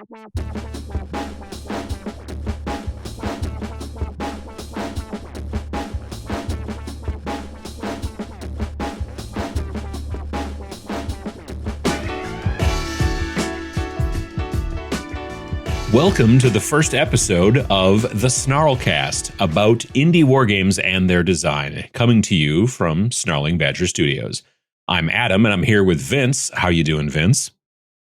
Welcome to the first episode of the SNARLcast about indie wargames and their design, coming to you from Snarling Badger Studios. I'm Adam, and I'm here with Vince. How you doing, Vince?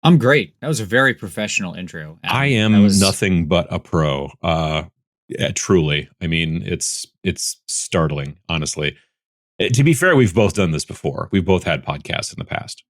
I'm great. That was a very professional intro, Adam. I am nothing but a pro. Yeah, truly. I mean, it's startling, honestly. To be fair, we've both done this before. We've both had podcasts in the past.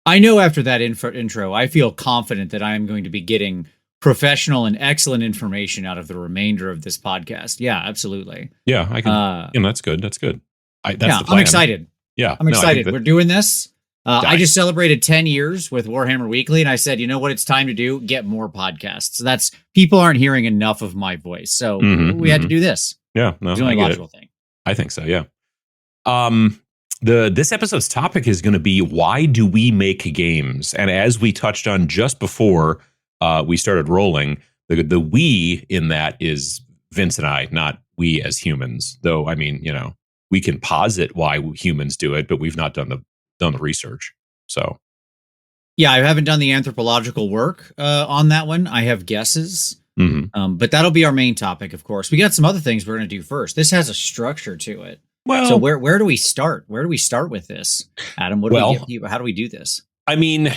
I know after that intro, I feel confident that I am going to be getting professional and excellent information out of the remainder of this podcast. Yeah, absolutely. Yeah, I can. That's good. That's good. I'm excited. Yeah, I'm excited. We're doing this. I just celebrated 10 years with Warhammer Weekly, and I said, you know what it's time to do? Get more podcasts. That's people aren't hearing enough of my voice, so we had to do this. Yeah, no, it's the only logical thing. I think so. Yeah. This episode's topic is going to be why do we make games? And as we touched on just before we started rolling, the we in that is Vince and I, not we as humans. Though, I mean, we can posit why humans do it, but we've not done the research. So, yeah, I haven't done the anthropological work on that one. I have guesses, but that'll be our main topic, of course. We got some other things we're going to do first. This has a structure to it. Well, so where do we start? Where do we start with this, Adam? How do we do this? I mean,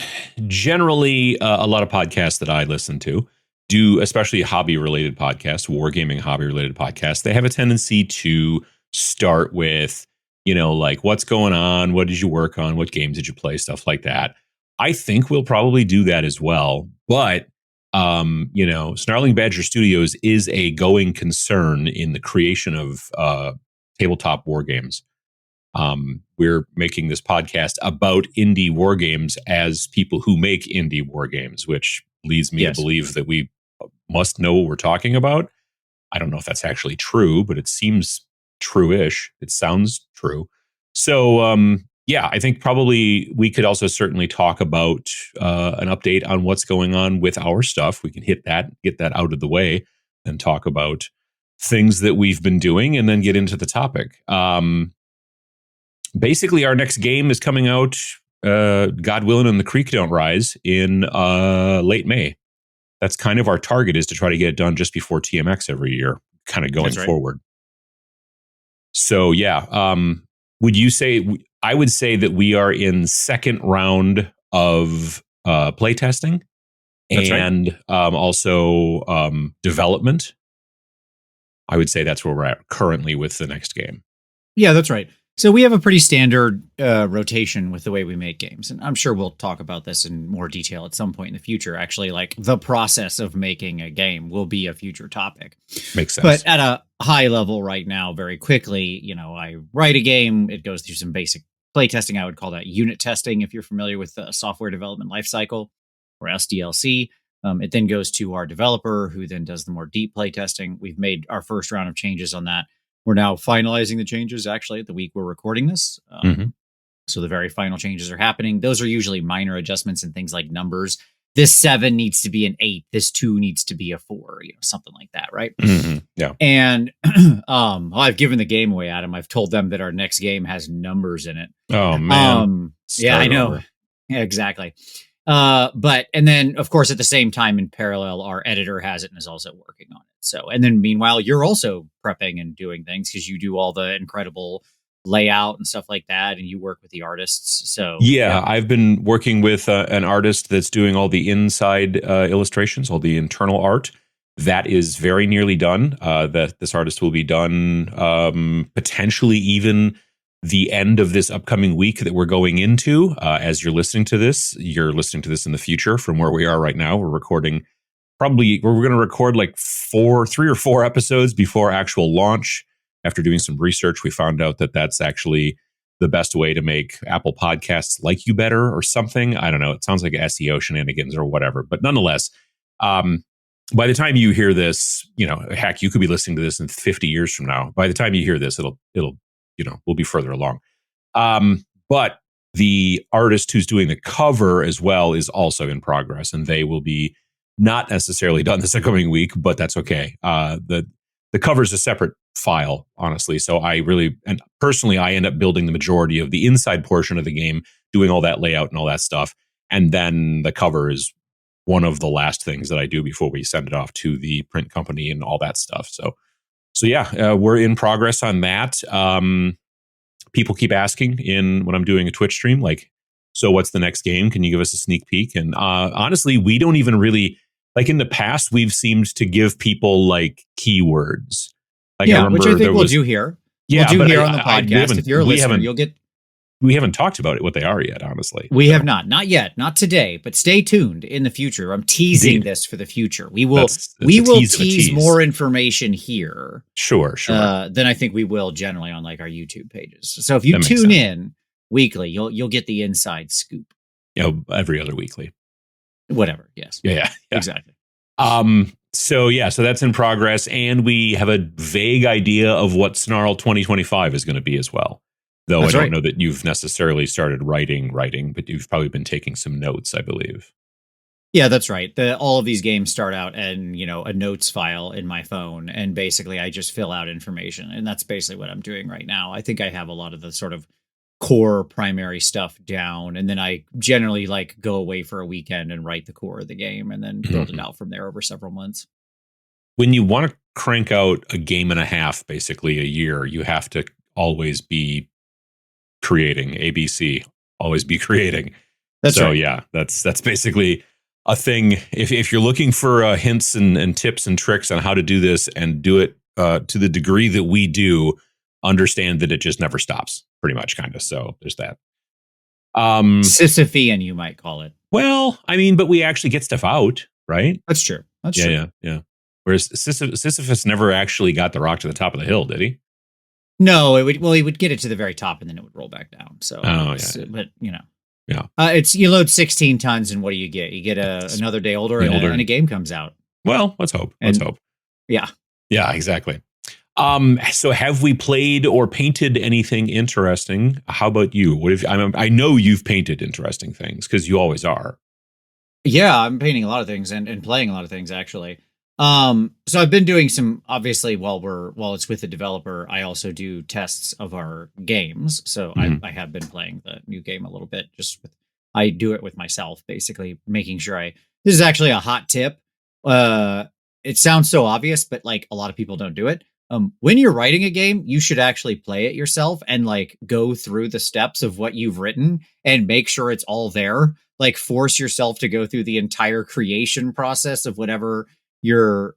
generally, a lot of podcasts that I listen to do, especially hobby-related podcasts, wargaming hobby-related podcasts, they have a tendency to start with, like, what's going on? What did you work on? What games did you play? Stuff like that. I think we'll probably do that as well. But, Snarling Badger Studios is a going concern in the creation of tabletop wargames. We're making this podcast about indie wargames as people who make indie wargames, which leads me to believe that we must know what we're talking about. I don't know if that's actually true, but it seems true-ish. It sounds true. So, I think probably we could also certainly talk about an update on what's going on with our stuff. We can hit that, get that out of the way, and talk about things that we've been doing, and then get into the topic. Basically, our next game is coming out, God willing, and the creek don't rise in late May. That's kind of our target, is to try to get it done just before TMX every year, kind of going forward. So, would you say, I would say that we are in second round of playtesting and also development. I would say that's where we're at currently with the next game. Yeah, that's right. So we have a pretty standard rotation with the way we make games. And I'm sure we'll talk about this in more detail at some point in the future. Actually, like the process of making a game will be a future topic. Makes sense. But at a high level right now, very quickly, I write a game. It goes through some basic play testing. I would call that unit testing if you're familiar with the software development lifecycle, or SDLC. It then goes to our developer, who then does the more deep play testing. We've made our first round of changes on that. We're now finalizing the changes, actually, at the week we're recording this. So the very final changes are happening. Those are usually minor adjustments in things like numbers. This 7 needs to be an 8. This 2 needs to be a 4, something like that, right? Yeah. And I've given the game away, Adam. I've told them that our next game has numbers in it. Oh, man. Yeah, I know. Yeah, exactly. And then, of course, at the same time, in parallel, our editor has it and is also working on it. So, and then meanwhile, you're also prepping and doing things because you do all the incredible layout and stuff like that, and you work with the artists. So, I've been working with an artist that's doing all the inside illustrations, all the internal art. That is very nearly done. This artist will be done potentially even the end of this upcoming week that we're going into. As you're listening to this in the future from where we are right now. We're recording we're going to record like 3 or 4 episodes before actual launch. After doing some research, we found out that that's actually the best way to make Apple Podcasts like you better or something. I don't know. It sounds like SEO shenanigans or whatever. But nonetheless, by the time you hear this, heck, you could be listening to this in 50 years from now. By the time you hear this, it'll we'll be further along. But the artist who's doing the cover as well is also in progress, and they will be not necessarily done this upcoming week, but that's okay. The cover is a separate file, honestly. So and personally, I end up building the majority of the inside portion of the game, doing all that layout and all that stuff. And then the cover is one of the last things that I do before we send it off to the print company and all that stuff. So yeah, we're in progress on that. People keep asking when I'm doing a Twitch stream, like, so what's the next game? Can you give us a sneak peek? And honestly, we don't even really, like in the past, we've seemed to give people like keywords. Like, yeah, which I think we'll do here. Yeah, we'll do here on the podcast. If you're a listener, you'll get. We haven't talked about what they are yet, honestly. We have not yet, not today, but stay tuned in the future. I'm teasing this for the future. We will tease more information here. Sure. Than I think we will generally on like our YouTube pages. So if you tune in weekly, you'll get the inside scoop. Every other weekly. Whatever. Yes. Yeah. Exactly. So that's in progress, and we have a vague idea of what Snarl 2025 is going to be as well. Though that's I don't know that you've necessarily started writing, but you've probably been taking some notes, I believe. Yeah, that's right. All of these games start out in, a notes file in my phone, and basically I just fill out information, and that's basically what I'm doing right now. I think I have a lot of the sort of core primary stuff down, and then I generally like go away for a weekend and write the core of the game and then build it out from there over several months. When you want to crank out a game and a half, basically a year, you have to always be creating. ABC, always be creating. That's right. Yeah, that's basically a thing. If you're looking for hints and tips and tricks on how to do this and do it to the degree that we do, understand that it just never stops, pretty much, kind of. So there's that. Sisyphean, you might call it. Well, I mean, but we actually get stuff out, right? That's true. That's true. Yeah. Whereas Sisyphus never actually got the rock to the top of the hill, did he? No, he would get it to the very top and then it would roll back down. So, but yeah, it's you load 16 tons and what do you get? You get another day older, and a game comes out. Well, let's hope. Yeah, exactly. So have we played or painted anything interesting? How about you? What if I know you've painted interesting things because you always are. Yeah, I'm painting a lot of things and playing a lot of things actually. So I've been doing some, obviously while it's with the developer, I also do tests of our games. So I have been playing the new game a little bit, I do it with myself, basically making sure this is actually a hot tip. It sounds so obvious, but like a lot of people don't do it. When you're writing a game, you should actually play it yourself and like go through the steps of what you've written and make sure it's all there. Like force yourself to go through the entire creation process of whatever your,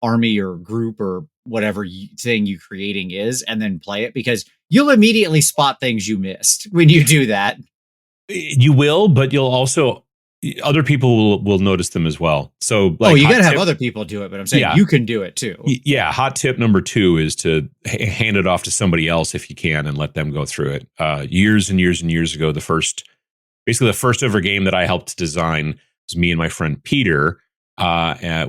army or group or whatever thing you're creating is, and then play it, because you'll immediately spot things you missed when you do that. You will, but you'll also, other people will notice them as well. So, you got to have other people do it, but I'm saying you can do it too. Yeah. Hot tip number 2 is to hand it off to somebody else if you can and let them go through it. Years and years and years ago, the first ever game that I helped design was me and my friend Peter.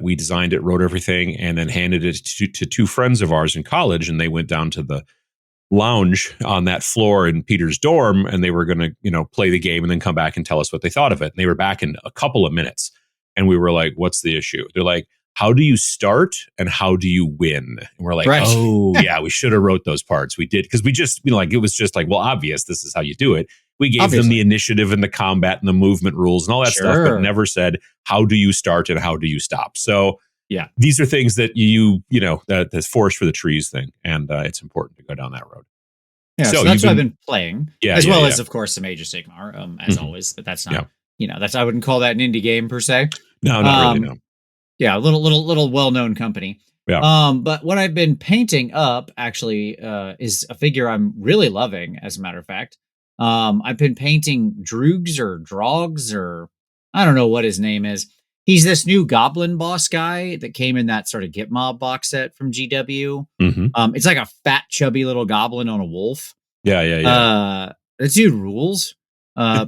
We designed it, wrote everything, and then handed it to 2 friends of ours in college. And they went down to the lounge on that floor in Peter's dorm, and they were going to, play the game and then come back and tell us what they thought of it. And they were back in a couple of minutes. And we were like, what's the issue? They're like, how do you start and how do you win? And we're like, right. Oh, yeah, we should have wrote those parts. We did, because we just, it was just like, well, obvious, this is how you do it. We gave them the initiative and the combat and the movement rules and all that stuff, but never said, how do you start and how do you stop? So yeah, these are things that that's forest for the trees thing. And it's important to go down that road. Yeah, so that's what I've been playing, as well as, of course, some Age of Sigmar, as always. But that's not, I wouldn't call that an indie game per se. No, not really, no. Yeah, a little well-known company. Yeah. But what I've been painting up, actually, is a figure I'm really loving, as a matter of fact. I've been painting Droogs or Drogs, or I don't know what his name is. He's this new goblin boss guy that came in that sort of Git Mob box set from GW. It's like a fat, chubby little goblin on a wolf. Yeah. This dude rules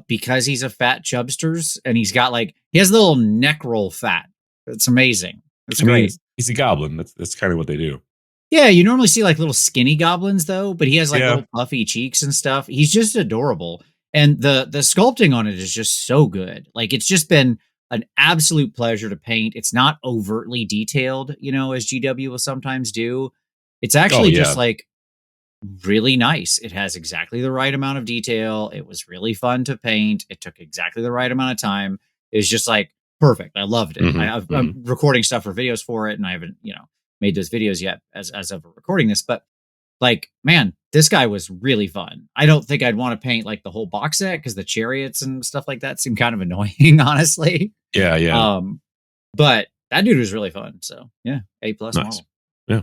because he's a fat chubsters, and he has a little neck roll fat. It's amazing. It's great. He's a goblin. That's kind of what they do. Yeah, you normally see like little skinny goblins though, but he has little puffy cheeks and stuff. He's just adorable. And the sculpting on it is just so good. Like, it's just been an absolute pleasure to paint. It's not overtly detailed, as GW will sometimes do. It's Oh actually just yeah. like really nice. It has exactly the right amount of detail. It was really fun to paint. It took exactly the right amount of time. It was just like perfect. I loved it. Hmm. I'm recording stuff for videos for it, and I haven't, made those videos yet as of recording this. But like, man, this guy was really fun. I don't think I'd want to paint like the whole box set because the chariots and stuff like that seem kind of annoying, honestly. Yeah, yeah. But that dude was really fun. So yeah, A+ Nice. model. Yeah.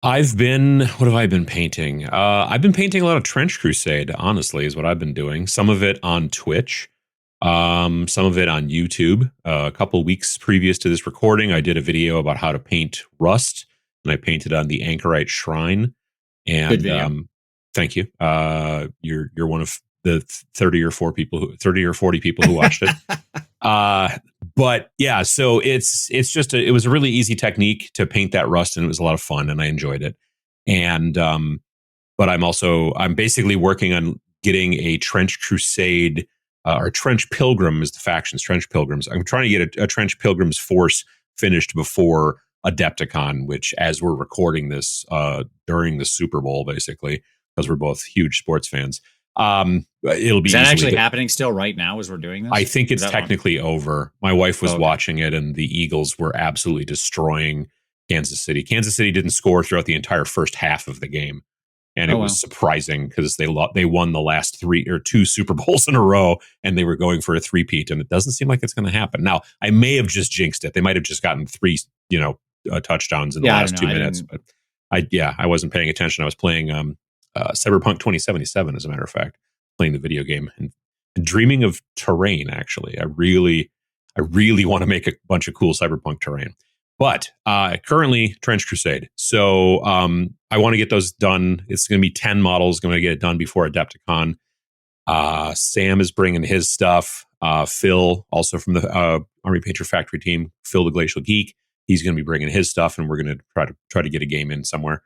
What have I been painting? I've been painting a lot of Trench Crusade, honestly, is what I've been doing. Some of it on Twitch, some of it on YouTube. A couple weeks previous to this recording, I did a video about how to paint rust, and I painted on the Anchorite Shrine. Good And video. thank you. You're one of the 30 or 40 people who watched it. But yeah, so it was a really easy technique to paint that rust, and it was a lot of fun, and I enjoyed it. And but I'm basically working on getting a Trench Crusade or Trench Pilgrim is the factions, Trench Pilgrims. I'm trying to get a Trench Pilgrims force finished before Adepticon, which, as we're recording this during the Super Bowl, basically, because we're both huge sports fans. It'll be Is that actually easily happening still right now as we're doing this? I think Is it's that technically over. My wife was okay. watching it, and the Eagles were absolutely destroying Kansas City. Kansas City didn't score throughout the entire first half of the game, and it was surprising because they won the last 2 Super Bowls in a row, and they were going for a three-peat, and it doesn't seem like it's going to happen. Now, I may have just jinxed it. They might have just gotten 3, touchdowns in the last 2 minutes, but I wasn't paying attention. I was playing Cyberpunk 2077, as a matter of fact, playing the video game and dreaming of terrain. Actually, I really want to make a bunch of cool Cyberpunk terrain. But currently, Trench Crusade. So I want to get those done. It's going to be 10 models. Going to get it done before Adepticon. Sam is bringing his stuff. Phil, also from the Army Painter Factory team, Phil the Glacial Geek, he's going to be bringing his stuff, and we're going to try to get a game in somewhere.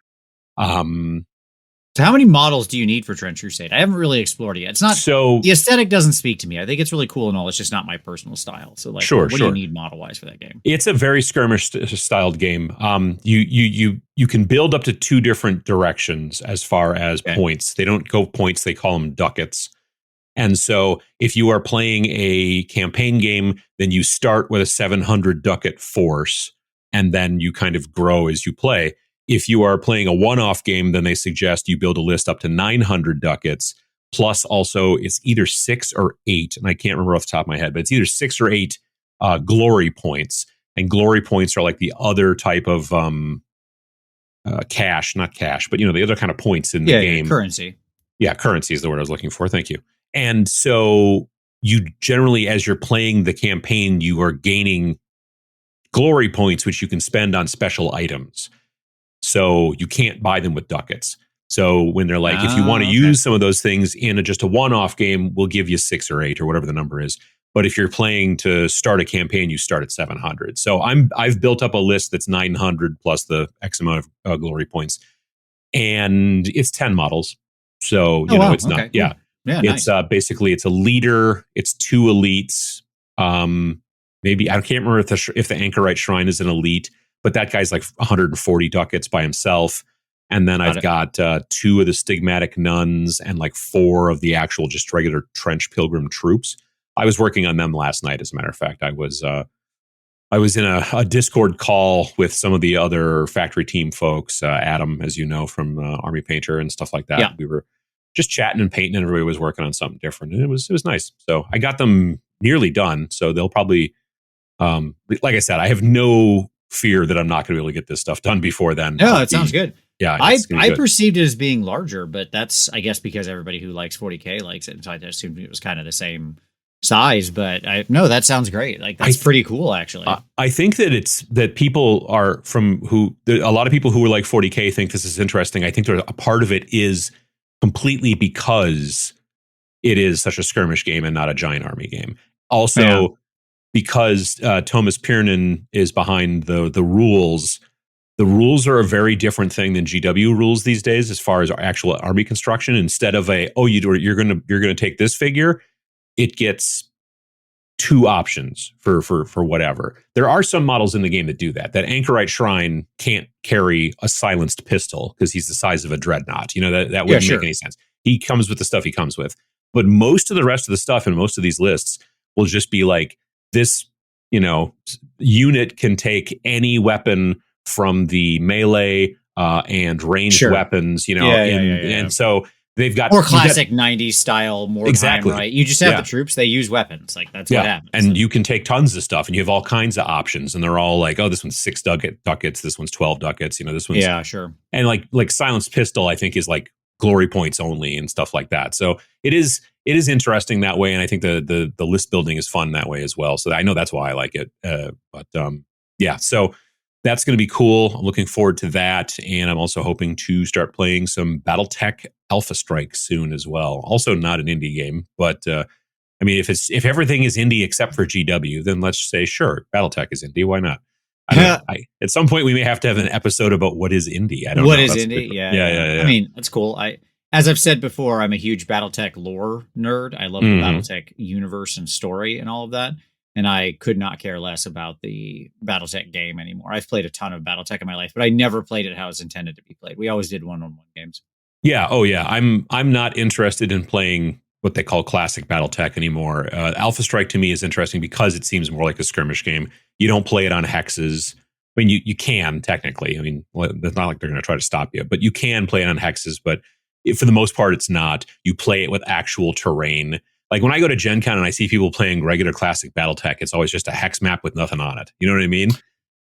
So how many models do you need for Trench Crusade? I haven't really explored it yet. It's not the aesthetic doesn't speak to me. I think it's really cool and all. It's just not my personal style. So like, what do you need model wise for that game? It's a very skirmish styled game. You can build up to 2 different directions as far as points. They don't go points; they call them ducats. And so, if you are playing a campaign game, then you start with a 700 ducat force, and then you kind of grow as you play. If you are playing a one-off game, then they suggest you build a list up to 900 ducats, plus also it's either 6 or 8, and I can't remember off the top of my head, but it's either 6 or 8 glory points. And glory points are like the other type of cash, not cash, but the other kind of points in the game. Currency. Yeah, currency is the word I was looking for. Thank you. And so you generally, as you're playing the campaign, you are gaining glory points, which you can spend on special items. So you can't buy them with ducats. So when they're like, if you want to use some of those things in just a one-off game, we'll give you 6 or 8 or whatever the number is. But if you're playing to start a campaign, you start at 700. So I've built up a list that's 900 plus the X amount of glory points, and it's 10 models. So it's not. Cool. Yeah, it's nice. Basically it's a leader. It's 2 elites. Maybe I can't remember if the Anchorite Shrine is an elite. But that guy's like 140 ducats by himself. And then I've got 2 of the Stigmatic Nuns and like 4 of the actual just regular Trench Pilgrim troops. I was working on them last night, as a matter of fact. I was in a Discord call with some of the other factory team folks, Adam, as you know, from Army Painter and stuff like that. Yeah. We were just chatting and painting, and everybody was working on something different. And it was nice. So I got them nearly done. So they'll probably, like I said, I have no fear that I'm not going to be able to get this stuff done before then. No, it sounds good. Yeah, I perceived it as being larger, but that's, I guess, because everybody who likes 40K likes it, and so I assumed it was kind of the same size. But that sounds great. Like that's pretty cool, actually. I think that people are a lot of people who are like 40K think this is interesting. I think a part of it is completely because it is such a skirmish game and not a giant army game. Also, because Thomas Piernan is behind the rules. The rules are a very different thing than GW rules these days, as far as actual army construction. Instead of you're gonna take this figure, it gets 2 options for whatever. There are some models in the game that do that. That Anchorite Shrine can't carry a silenced pistol because he's the size of a dreadnought. That wouldn't make any sense. He comes with the stuff he comes with. But most of the rest of the stuff in most of these lists will just be like, this, unit can take any weapon from the melee and ranged weapons, and so they've got more classic 90s style, more exactly time, right? You just have the troops, they use weapons. Like that's what happens. And you can take tons of stuff and you have all kinds of options, and they're all like, oh, this one's 6 ducats, this one's 12 ducats, this one's And like silenced pistol, I think, is like glory points only and stuff like that. So it is interesting that way, and I think the list building is fun that way as well. So I know that's why I like it. So that's going to be cool. I'm looking forward to that. And I'm also hoping to start playing some BattleTech Alpha Strike soon as well. Also not an indie game, but if everything is indie except for GW, then let's say, sure, BattleTech is indie. Why not? At some point we may have to have an episode about what is indie. I don't know. What is indie? Yeah. I mean, that's cool. As I've said before, I'm a huge BattleTech lore nerd. I love the BattleTech universe and story and all of that. And I could not care less about the BattleTech game anymore. I've played a ton of BattleTech in my life, but I never played it how it's intended to be played. We always did one-on-one games. Yeah. Oh, yeah. I'm not interested in playing what they call classic BattleTech anymore. Alpha Strike to me is interesting because it seems more like a skirmish game. You don't play it on hexes. I mean, you can technically. I mean, it's not like they're going to try to stop you, but you can play it on hexes. But for the most part, it's not. You play it with actual terrain. Like when I go to Gen Con and I see people playing regular classic BattleTech, it's always just a hex map with nothing on it. You know what I mean?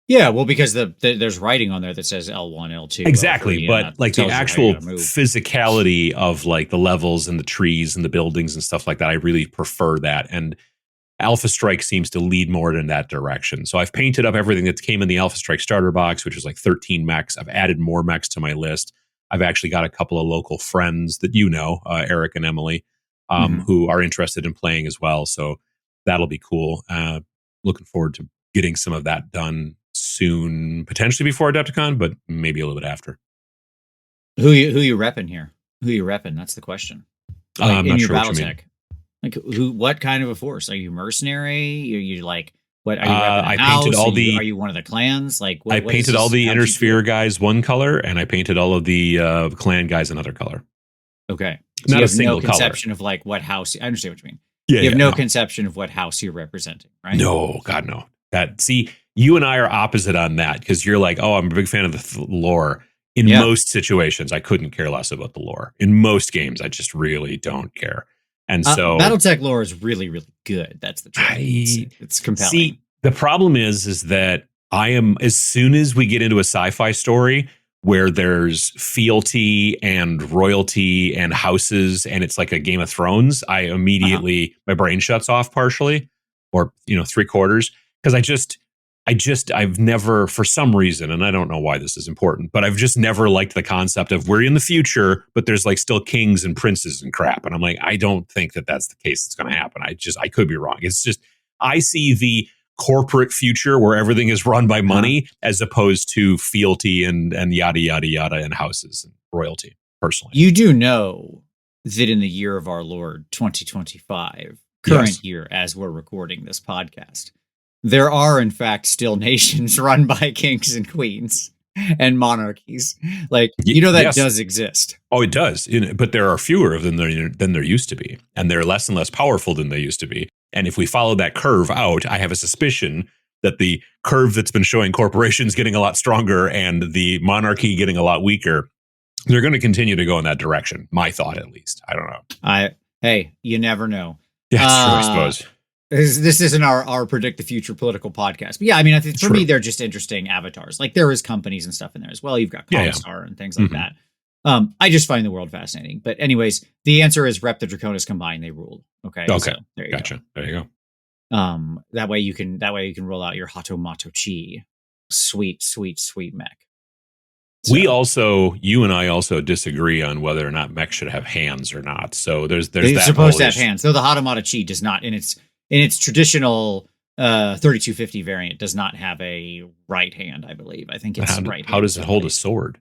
Yeah, well, because there's writing on there that says L1, L2. Exactly, L3, but like the actual physicality of like the levels and the trees and the buildings and stuff like that, I really prefer that. And Alpha Strike seems to lead more in that direction. So I've painted up everything that came in the Alpha Strike starter box, which is like 13 mechs. I've added more mechs to my list. I've actually got a couple of local friends that Eric and Emily, who are interested in playing as well. So that'll be cool. Looking forward to getting some of that done soon, potentially before Adepticon, but maybe a little bit after. Who you repping here? Who you repping? That's the question. I'm not sure what you mean. Like what kind of a force? Are you mercenary? Are you like what? Are you I painted all the. Are you one of the clans? Like I painted all the Inner Sphere guys one color, and I painted all of the clan guys another color. Okay, so not you a have single no conception of like what house. I understand what you mean. Yeah, you have no conception of what house you're representing, right? No, God, no. You and I are opposite on that because you're like, oh, I'm a big fan of the lore. In most situations, I couldn't care less about the lore. In most games, I just really don't care. And so BattleTech lore is really, really good. That's the truth. It's compelling. See, the problem is that I am, as soon as we get into a sci-fi story where there's fealty and royalty and houses and it's like a Game of Thrones, I immediately, my brain shuts off partially or, 3/4 because I've never, for some reason, and I don't know why this is important, but I've just never liked the concept of we're in the future, but there's like still kings and princes and crap. And I'm like, I don't think that that's the case that's going to happen. I could be wrong. It's just, I see the corporate future where everything is run by money as opposed to fealty and yada, yada, yada, and houses and royalty, personally. You do know that in the year of our Lord, 2025, current year, as we're recording this podcast, there are, in fact, still nations run by kings and queens and monarchies. Like, that does exist. Oh, it does. But there are fewer than there used to be. And they're less and less powerful than they used to be. And if we follow that curve out, I have a suspicion that the curve that's been showing corporations getting a lot stronger and the monarchy getting a lot weaker, they're going to continue to go in that direction. My thought, at least. I don't know. Hey, you never know. Yeah, it's true, I suppose. This isn't our predict the future political podcast, but yeah, I mean, I think for me, they're just interesting avatars. Like there is companies and stuff in there as well. You've got Comstar and things like that. I just find the world fascinating. But anyways, the answer is rep the Draconis combine. They ruled. Okay. So there you go. There you go. That way you can roll out your Hatomato Chi. Sweet mech. So. You and I also disagree on whether or not mech should have hands or not. So there's they're supposed to have hands. Though the Hatomato Chi does not in its traditional 3250 variant does not have a right hand, I believe. I think it's right. How does it hold a sword?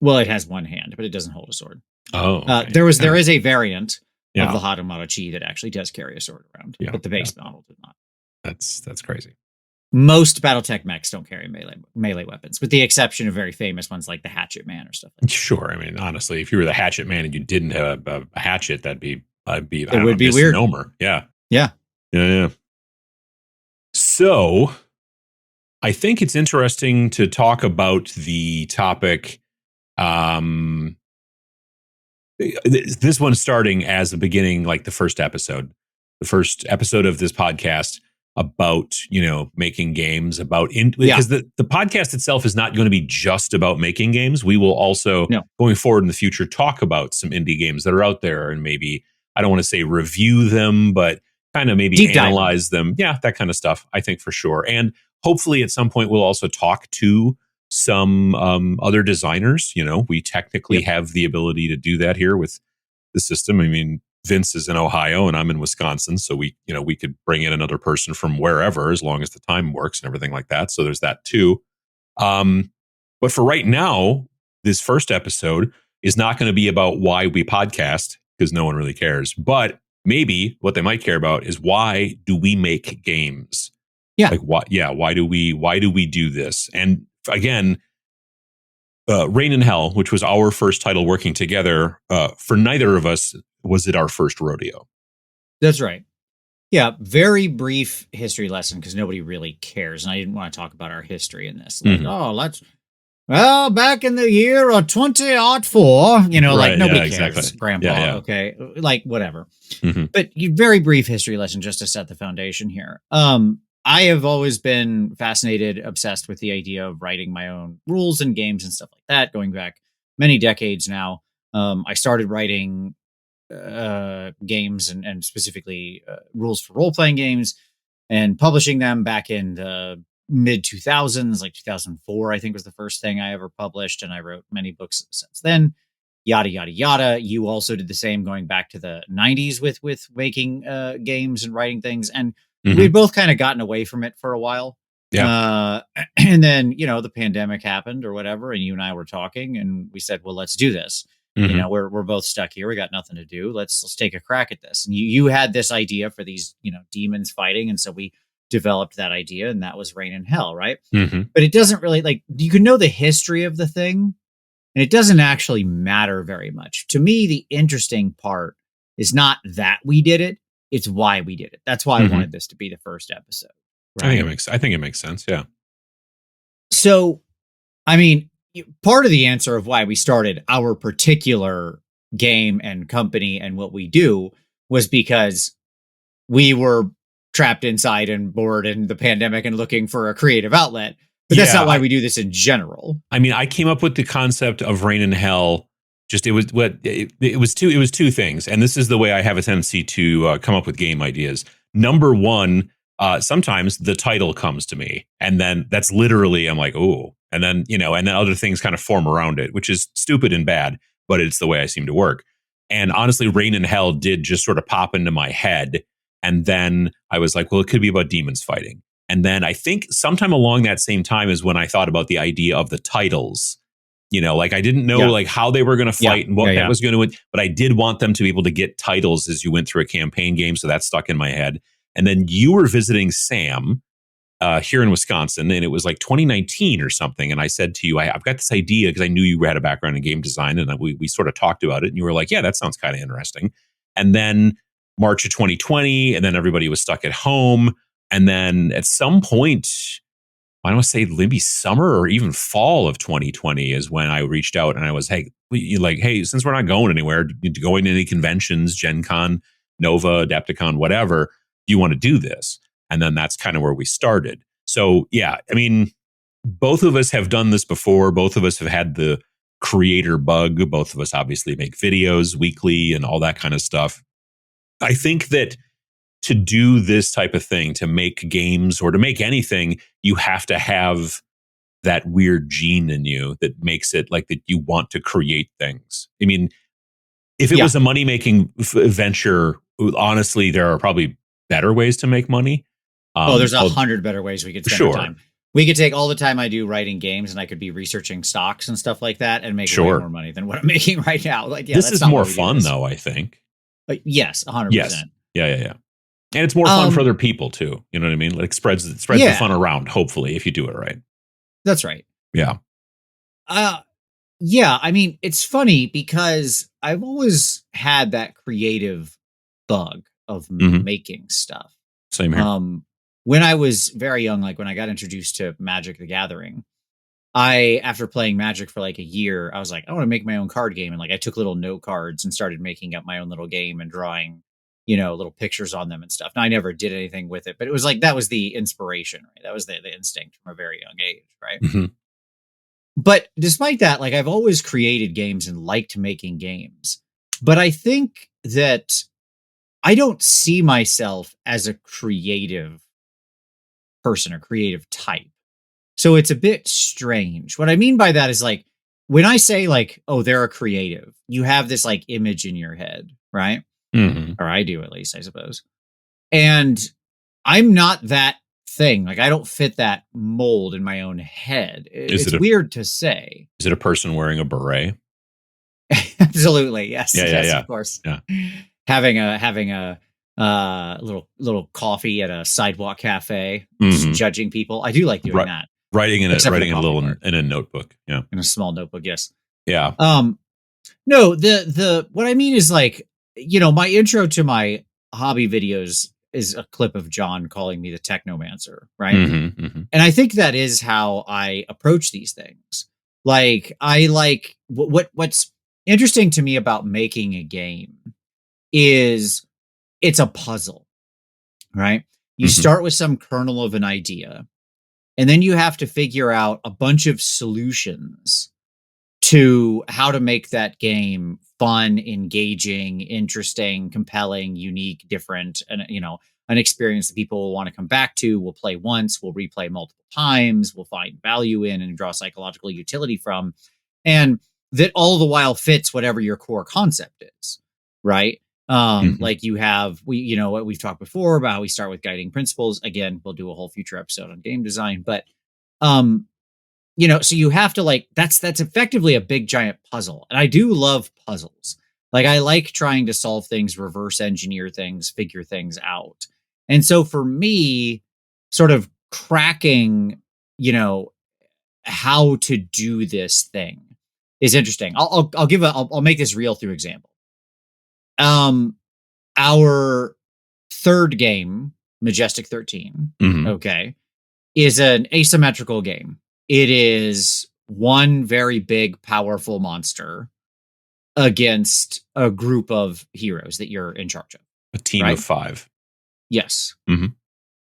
Well, it has one hand, but it doesn't hold a sword. Oh, okay. There is a variant of the Hatomaru that actually does carry a sword around, but the base model did not. That's crazy. Most BattleTech mechs don't carry melee weapons, with the exception of very famous ones like the Hatchet Man or stuff like that. Sure. I mean, honestly, if you were the Hatchet Man and you didn't have a hatchet, that'd be it would be weird. Yeah. Yeah. Yeah. So I think it's interesting to talk about the topic. This one starting as the beginning, like the first episode of this podcast about, making games because the podcast itself is not going to be just about making games. We will also going forward in the future, talk about some indie games that are out there and maybe, I don't want to say review them, but kind of maybe deep analyze them. Yeah. That kind of stuff, I think for sure. And hopefully at some point we'll also talk to some other designers. We technically have the ability to do that here with the system. I mean, Vince is in Ohio and I'm in Wisconsin, so we could bring in another person from wherever as long as the time works and everything like that. So there's that too. But for right now, this first episode is not going to be about why we podcast, because no one really cares. But maybe what they might care about is, why do we make games? Yeah. Like what? Yeah. Why do we do this? And again, Rain in Hell, which was our first title working together, for neither of us was it our first rodeo. That's right. Yeah, very brief history lesson, because nobody really cares, and I didn't want to talk about our history in this. Like, back in the year of 2004, like nobody cares. Exactly. Grandpa, okay, like whatever. But very brief history lesson just to set the foundation here. I have always been fascinated, obsessed with the idea of writing my own rules and games and stuff like that, going back many decades now. I started writing games and specifically rules for role-playing games and publishing them back in the mid 2000s, like 2004, I think was the first thing I ever published. And I wrote many books since then, yada, yada, yada. You also did the same going back to the 90s with making games and writing things. And we'd both kind of gotten away from it for a while. Yeah. And then, the pandemic happened or whatever. And you and I were talking and we said, well, let's do this. We're both stuck here. We got nothing to do. Let's take a crack at this. And you had this idea for these, demons fighting. And so we developed that idea, and that was Rain in Hell. Right. But it doesn't really, you can know the history of the thing, and it doesn't actually matter very much. To me, the interesting part is not that we did it. It's why we did it. That's why I wanted this to be the first episode. Right? I think it makes sense. Yeah. So, I mean, part of the answer of why we started our particular game and company and what we do was because we were trapped inside and bored in the pandemic and looking for a creative outlet. But that's not why we do this in general. I mean, I came up with the concept of Rain in Hell. It was two things. And this is the way I have a tendency to come up with game ideas. Number one, sometimes the title comes to me, and then that's literally, I'm like, oh, and then, and then other things kind of form around it, which is stupid and bad, but it's the way I seem to work. And honestly, Rain in Hell did just sort of pop into my head. And then I was like, well, it could be about demons fighting. And then I think sometime along that same time is when I thought about the idea of the titles. I didn't know how they were going to fight and what that was going to, but I did want them to be able to get titles as you went through a campaign game. So that stuck in my head. And then you were visiting Sam here in Wisconsin, and it was like 2019 or something. And I said to you, I've got this idea, because I knew you had a background in game design, and we sort of talked about it, and you were like, yeah, that sounds kind of interesting. And then March of 2020, and then everybody was stuck at home. And then at some point, I don't want to say maybe summer or even fall of 2020 is when I reached out and I was, hey, since we're not going anywhere, going to any conventions, Gen Con, Nova, Adepticon, whatever, do you want to do this? And then that's kind of where we started. So yeah, I mean, both of us have done this before. Both of us have had the creator bug. Both of us obviously make videos weekly and all that kind of stuff. I think that to do this type of thing, to make games or to make anything, you have to have that weird gene in you that makes it like that you want to create things. I mean, if it was a money-making venture, honestly, there are probably better ways to make money. There's 100 better ways we could spend our time. We could take all the time I do writing games, and I could be researching stocks and stuff like that and make way more money than what I'm making right now. This is more fun, though, I think. Yes, 100%. Yes. Yeah. And it's more fun for other people too. You know what I mean? Like spreads the fun around, hopefully, if you do it right. That's right. Yeah. Yeah, I mean, it's funny because I've always had that creative bug of making stuff. Same here. When I was very young, like when I got introduced to Magic the Gathering, after playing Magic for like a year, I was like, I want to make my own card game. And like I took little note cards and started making up my own little game and drawing, little pictures on them and stuff. Now I never did anything with it, but it was like that was the inspiration, right? That was the instinct from a very young age, right? Mm-hmm. But despite that, like I've always created games and liked making games. But I think that I don't see myself as a creative person or creative type. So it's a bit strange. What I mean by that is like when I say like, oh, they're a creative, you have this like image in your head, right? Mm-hmm. Or I do at least, I suppose. And I'm not that thing. Like I don't fit that mold in my own head. It's weird to say. Is it a person wearing a beret? Absolutely. Yes. Yeah, yes, yeah. Of course. Yeah. Having a little coffee at a sidewalk cafe, just judging people. I do like doing that. Writing in a notebook. Yeah. In a small notebook. Yes. Yeah. No, what I mean is like, my intro to my hobby videos is a clip of John calling me the technomancer, right? And I think that is how I approach these things. Like I like what's interesting to me about making a game is it's a puzzle, right? You start with some kernel of an idea, and then you have to figure out a bunch of solutions to how to make that game fun, engaging, interesting, compelling, unique, different, and an experience that people will want to come back to, will play once, will replay multiple times, will find value in and draw psychological utility from, and that all the while fits whatever your core concept is, right? Like what we've talked before about how we start with guiding principles. Again, we'll do a whole future episode on game design, but so you have to like, that's effectively a big giant puzzle. And I do love puzzles. Like I like trying to solve things, reverse engineer things, figure things out. And so for me, sort of cracking, how to do this thing is interesting. I'll make this real through example. Our third game, Majestic 13, okay, is an asymmetrical game. It is one very big, powerful monster against a group of heroes that you're in charge of. A team of 5. Yes.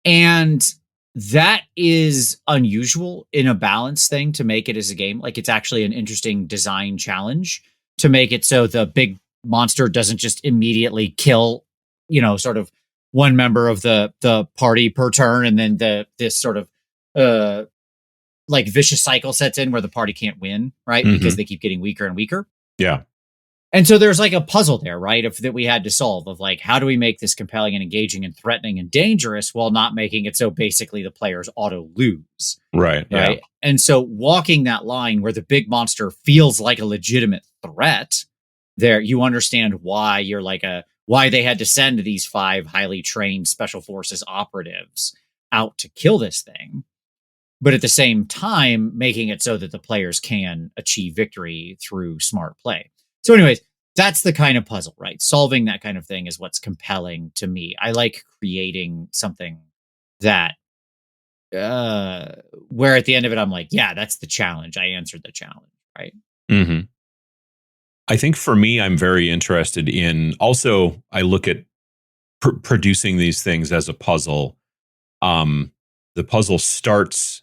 And that is unusual in a balanced thing to make it as a game. Like it's actually an interesting design challenge to make it so the big monster doesn't just immediately kill, sort of one member of the party per turn, and then this sort of like vicious cycle sets in where the party can't win, right? Because they keep getting weaker and weaker. Yeah. And so there's like a puzzle there, right? That we had to solve of like, how do we make this compelling and engaging and threatening and dangerous while not making it so basically the players auto lose. Right. Yeah. And so walking that line where the big monster feels like a legitimate threat there, you understand why why they had to send these 5 highly trained special forces operatives out to kill this thing. But at the same time, making it so that the players can achieve victory through smart play. So anyways, that's the kind of puzzle, right? Solving that kind of thing is what's compelling to me. I like creating something that, where at the end of it, I'm like, yeah, that's the challenge. I answered the challenge, right? I think for me, I'm very interested in, also, I look at producing these things as a puzzle. The puzzle starts,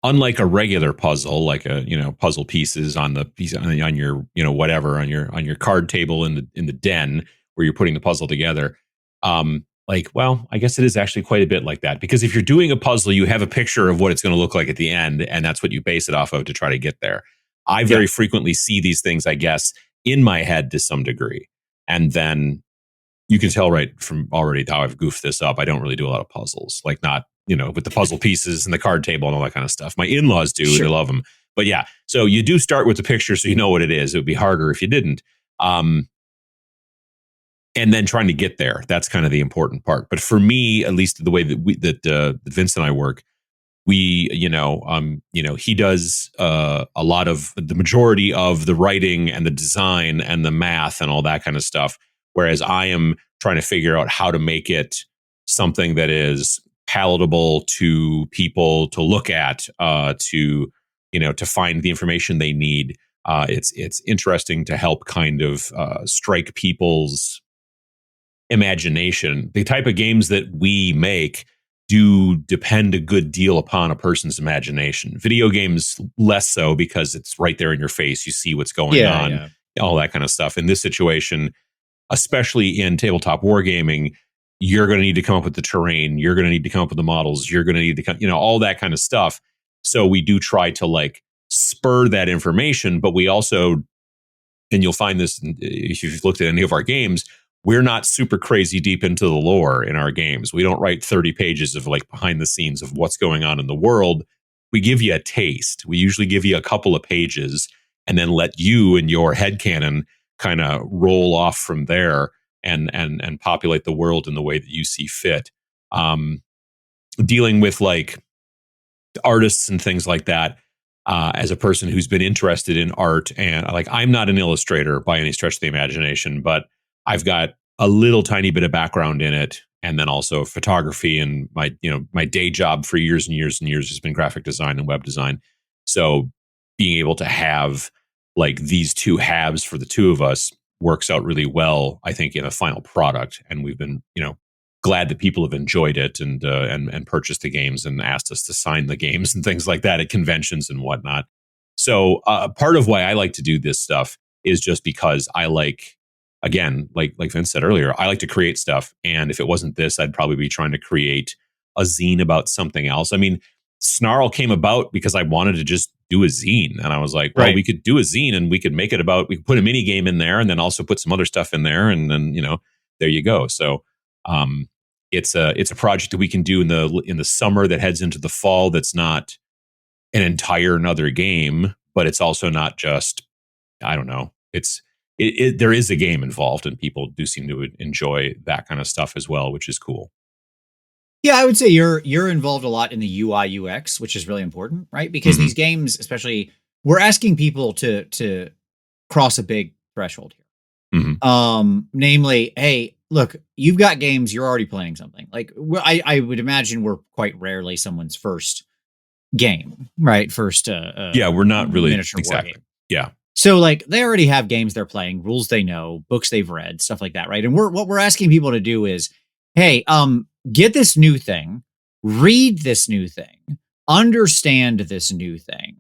unlike a regular puzzle, like puzzle pieces on the piece on your whatever on your card table in the den where you're putting the puzzle together. I guess it is actually quite a bit like that, because if you're doing a puzzle, you have a picture of what it's going to look like at the end, and that's what you base it off of to try to get there. I very frequently see these things, I guess, in my head to some degree, and then you can tell right from already how I've goofed this up. I don't really do a lot of puzzles, like not. With the puzzle pieces and the card table and all that kind of stuff. My in-laws do. Sure. They love them. But yeah, so you do start with the picture so you know what it is. It would be harder if you didn't. and then trying to get there. That's kind of the important part. But for me, at least the way that Vince and I work, we, he does a lot of the majority of the writing and the design and the math and all that kind of stuff. Whereas I am trying to figure out how to make it something that is palatable to people to look at, to find the information they need. It's interesting to help kind of strike people's imagination. The type of games that we make do depend a good deal upon a person's imagination. Video games less so, because it's right there in your face. You see what's going on, all that kind of stuff. In this situation, especially in tabletop wargaming, you're going to need to come up with the terrain. You're going to need to come up with the models. You're going to need to come, all that kind of stuff. So we do try to like spur that information, but we also, and you'll find this if you've looked at any of our games, we're not super crazy deep into the lore in our games. We don't write 30 pages of like behind the scenes of what's going on in the world. We give you a taste. We usually give you a couple of pages and then let you and your headcanon kind of roll off from there and populate the world in the way that you see fit. Dealing with like artists and things like that, as a person who's been interested in art, and like, I'm not an illustrator by any stretch of the imagination, but I've got a little tiny bit of background in it. And then also photography, and my day job for years and years and years has been graphic design and web design. So being able to have like these two halves for the two of us works out really well, I think, in a final product. And we've been, glad that people have enjoyed it and purchased the games and asked us to sign the games and things like that at conventions and whatnot. So part of why I like to do this stuff is just because I like, again, like Vince said earlier, I like to create stuff. And if it wasn't this, I'd probably be trying to create a zine about something else. I mean, Snarl came about because I wanted to just do a zine. And I was like, well, we could do a zine and we could make it about, we could put a mini game in there and then also put some other stuff in there. And then, there you go. So it's a project that we can do in the summer that heads into the fall. That's not an entire another game, but it's also not just, I don't know. There is a game involved, and people do seem to enjoy that kind of stuff as well, which is cool. Yeah, I would say you're involved a lot in the UI UX, which is really important, right? Because these games, especially, we're asking people to cross a big threshold here. Namely, hey, look, you've got games, you're already playing something. Like, I would imagine we're quite rarely someone's first game, right? First, we're not really miniature exactly. Yeah. So like they already have games they're playing, rules they know, books they've read, stuff like that, right? And what we're asking people to do is, hey, get this new thing, read this new thing, understand this new thing,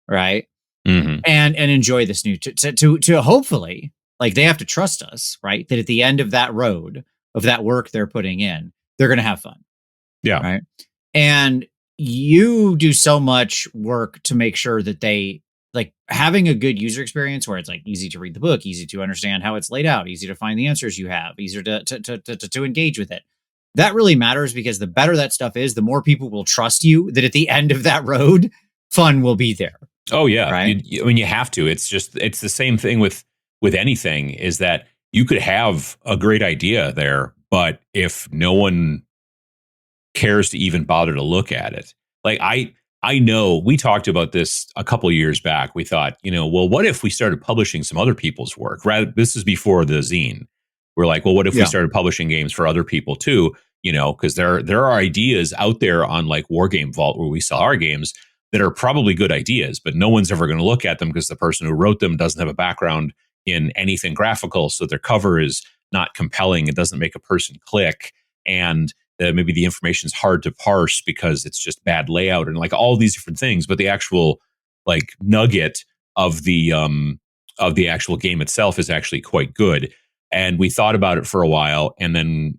right? And enjoy this new to hopefully, like, they have to trust us, right? That at the end of that road of that work they're putting in, they're going to have fun. Yeah. Right. And you do so much work to make sure that they, like, having a good user experience where it's like easy to read the book, easy to understand how it's laid out, easy to find the answers you have, easier to engage with it. That really matters, because the better that stuff is, the more people will trust you that at the end of that road, fun will be there. Oh yeah. Right? I mean, you have to. It's the same thing with anything, is that you could have a great idea there, but if no one cares to even bother to look at it, like I know we talked about this a couple of years back. We thought, well, what if we started publishing some other people's work? Rather, this is before the zine. We're like, well, what if we started publishing games for other people too? Because there are ideas out there on like Wargame Vault where we sell our games that are probably good ideas, but no one's ever going to look at them because the person who wrote them doesn't have a background in anything graphical. So their cover is not compelling. It doesn't make a person click. And maybe the information is hard to parse because it's just bad layout and like all these different things. But the actual like nugget of the actual game itself is actually quite good. And we thought about it for a while, and then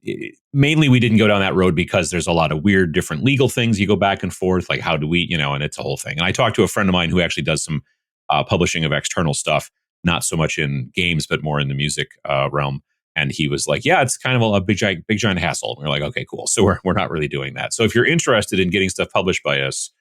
mainly we didn't go down that road because there's a lot of weird different legal things you go back and forth, like how do we, and it's a whole thing. And I talked to a friend of mine who actually does some publishing of external stuff, not so much in games, but more in the music realm. And he was like, yeah, it's kind of a big giant hassle. And we're like, okay, cool. So we're not really doing that. So if you're interested in getting stuff published by us,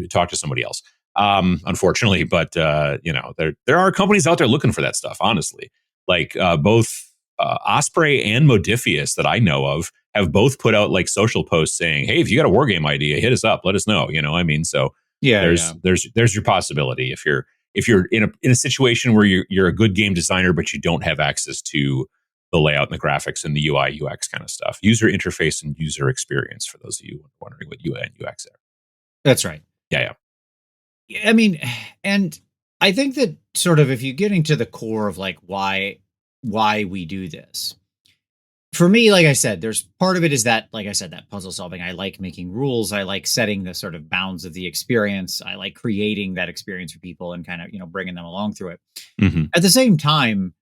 talk to somebody else. Unfortunately, but there are companies out there looking for that stuff, honestly. Like both Osprey and Modifius that I know of have both put out like social posts saying, "Hey, if you got a war game idea, hit us up. Let us know." You know, I mean, so there's your possibility if you're in a situation where you're a good game designer but you don't have access to the layout and the graphics and the UI UX kind of stuff, user interface and user experience. For those of you wondering what UI and UX are, That's right. yeah. I mean, and I think that sort of if you get into the core of like why we do this, for me, like I said, there's part of it is that, like I said, that puzzle solving. I like making rules. I like setting the sort of bounds of the experience. I like creating that experience for people and kind of, bringing them along through it. Mm-hmm. At the same time,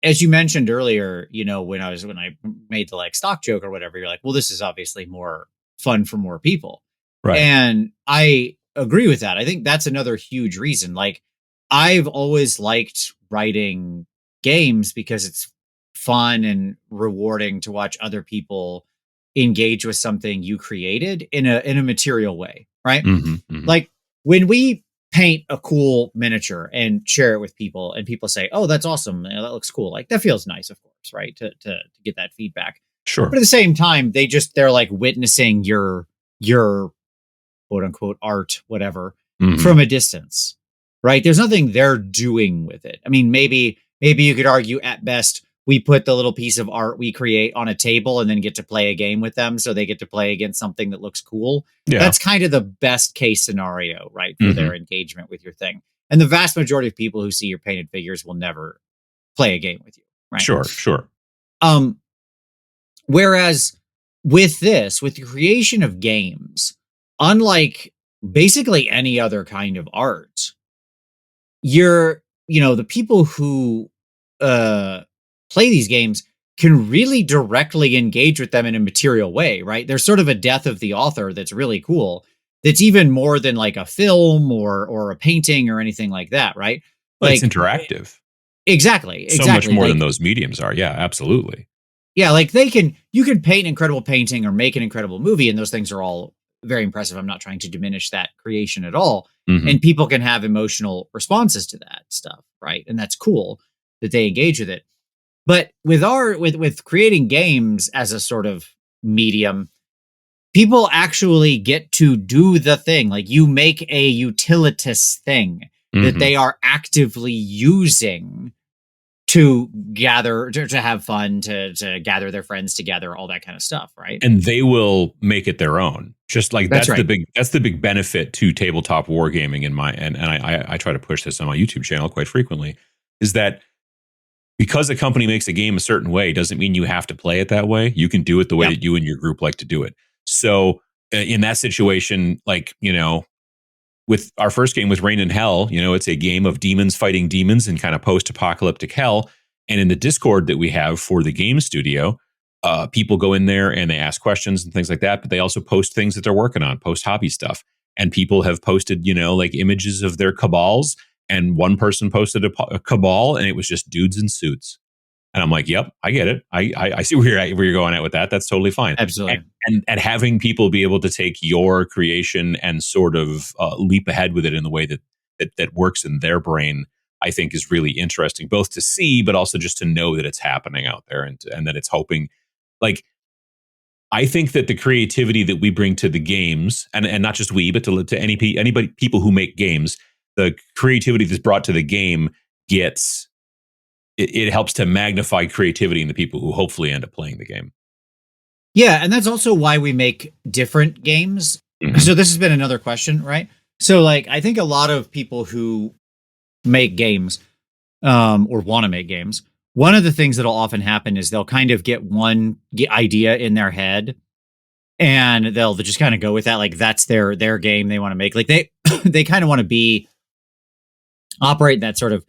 as you mentioned earlier, when I made the like stock joke or whatever, you're like, well, this is obviously more fun for more people. Right. And I agree with that. I think that's another huge reason. Like, I've always liked writing games because it's fun and rewarding to watch other people engage with something you created in a material way, right? Mm-hmm, mm-hmm. Like when we paint a cool miniature and share it with people and people say, "Oh, that's awesome. That looks cool." Like that feels nice, of course, right? To get that feedback. Sure. But at the same time, they're like witnessing your quote unquote art, whatever, from a distance, right? There's nothing they're doing with it. I mean, maybe you could argue at best, we put the little piece of art we create on a table and then get to play a game with them. So they get to play against something that looks cool. Yeah. That's kind of the best case scenario, right? For their engagement with your thing. And the vast majority of people who see your painted figures will never play a game with you, right? Sure. Whereas with the creation of games, unlike basically any other kind of art, the people who play these games can really directly engage with them in a material way, right? There's sort of a death of the author that's really cool. That's even more than like a film or a painting or anything like that, right? But like, it's interactive. Exactly. So much more than those mediums are. Yeah, absolutely. Yeah, like you can paint an incredible painting or make an incredible movie, and those things are all very impressive. I'm not trying to diminish that creation at all. Mm-hmm. And people can have emotional responses to that stuff, right? And that's cool that they engage with it. But with creating games as a sort of medium, people actually get to do the thing. Like you make a utilitous thing that they are actively using to gather, to have fun, to gather their friends together, all that kind of stuff, right? And they will make it their own. Just like that's right. the big benefit to tabletop wargaming in my and I try to push this on my YouTube channel quite frequently, is that because a company makes a game a certain way doesn't mean you have to play it that way. You can do it the way that you and your group like to do it. So in that situation, like, with our first game with Rain in Hell, it's a game of demons fighting demons in kind of post-apocalyptic hell. And in the Discord that we have for the game studio, people go in there and they ask questions and things like that, but they also post things that they're working on, post hobby stuff. And people have posted, like images of their cabals. And one person posted a cabal and it was just dudes in suits. And I'm like, yep, I get it. I see where you're going at with that. That's totally fine. Absolutely. And having people be able to take your creation and sort of leap ahead with it in the way that works in their brain, I think is really interesting, both to see, but also just to know that it's happening out there and that it's hoping. Like, I think that the creativity that we bring to the games, and not just we, but to anybody, people who make games, the creativity that's brought to the game it helps to magnify creativity in the people who hopefully end up playing the game. Yeah, and that's also why we make different games. Mm-hmm. So this has been another question, right? So like, I think a lot of people who make games or want to make games, one of the things that'll often happen is they'll kind of get one idea in their head and they'll just kind of go with that. Like that's their game they want to make. Like they kind of want to operate in that sort of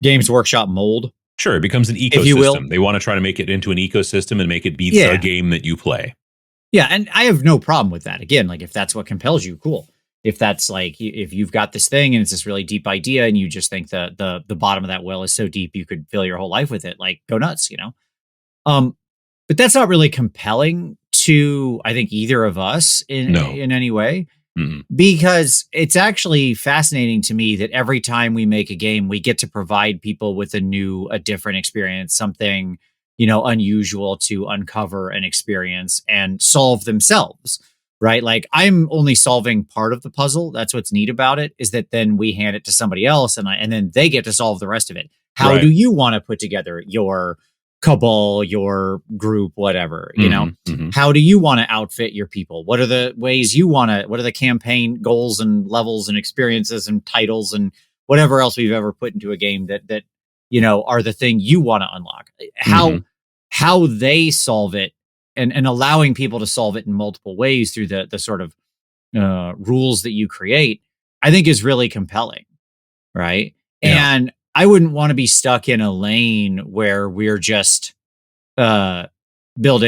Games Workshop mold. Sure, it becomes an ecosystem. If you will. They want to try to make it into an ecosystem and make it be the game that you play. Yeah, and I have no problem with that. Again, like if that's what compels you, cool. If that's like, if you've got this thing and it's this really deep idea and you just think the bottom of that well is so deep you could fill your whole life with it, like go nuts, But that's not really compelling to, I think, either of us in any way. Mm-hmm. Because it's actually fascinating to me that every time we make a game, we get to provide people with a different experience, something unusual to uncover and experience and solve themselves. Right. Like I'm only solving part of the puzzle. That's what's neat about it, is that then we hand it to somebody else and then they get to solve the rest of it. How do you want to put together your cabal, your group, whatever, How do you want to outfit your people? What are the ways what are the campaign goals and levels and experiences and titles and whatever else we've ever put into a game that are the thing you want to unlock? How they solve it and allowing people to solve it in multiple ways through the sort of rules that you create, I think is really compelling. Right. Yeah. And I wouldn't want to be stuck in a lane where we're just building